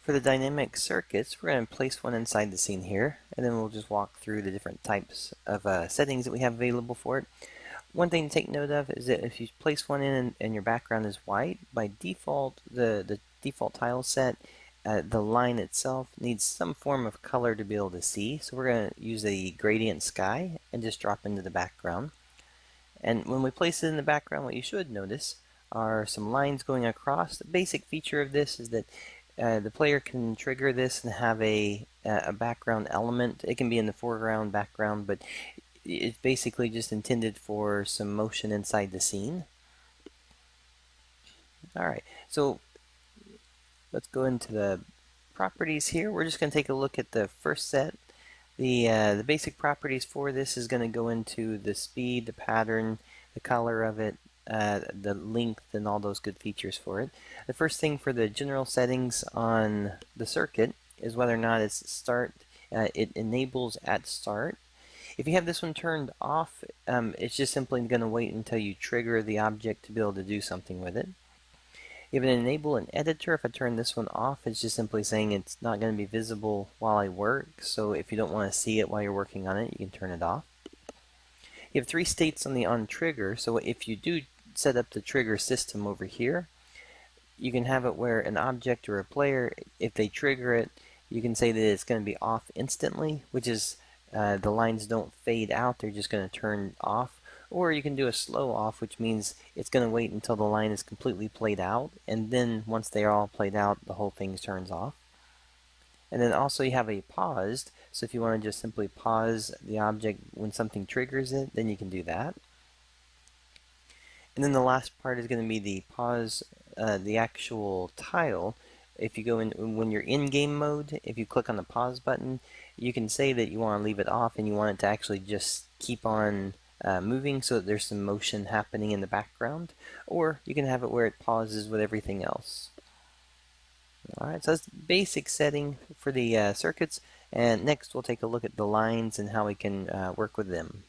For the dynamic circuits, we're going to place one inside the scene here, and then we'll just walk through the different types of settings that we have available for it. One thing to take note of is that if you place one in and your background is white, by default, the default tile set, the line itself needs some form of color to be able to see. So we're going to use a gradient sky and just drop into the background. And when we place it in the background, what you should notice are some lines going across. The basic feature of this is that the player can trigger this and have a background element. It can be in the foreground, background, but it's basically just intended for some motion inside the scene. Alright, so let's go into the properties here. We're just going to take a look at the first set. The basic properties for this is going to go into the speed, the pattern, the color of it, the length, and all those good features for it. The first thing for the general settings on the circuit is whether or not it's start. It enables at start. If you have this one turned off, it's just simply going to wait until you trigger the object to be able to do something with it. You have an enable an editor. If I turn this one off, it's just simply saying it's not going to be visible while I work. So if you don't want to see it while you're working on it, you can turn it off. You have 3 states on the on trigger. So if you do set up the trigger system over here, you can have it where an object or a player, if they trigger it, you can say that it's going to be off instantly, which is the lines don't fade out, they're just going to turn off. Or you can do a slow off, which means it's going to wait until the line is completely played out, and then once they are all played out, the whole thing turns off. And then also you have a paused, so if you want to just simply pause the object when something triggers it, then you can do that. And then the last part is going to be the pause, the actual tile. If you go in, when you're in game mode, if you click on the pause button, you can say that you want to leave it off and you want it to actually just keep on moving so that there's some motion happening in the background, or you can have it where it pauses with everything else. Alright, so that's the basic setting for the circuits, and next we'll take a look at the lines and how we can work with them.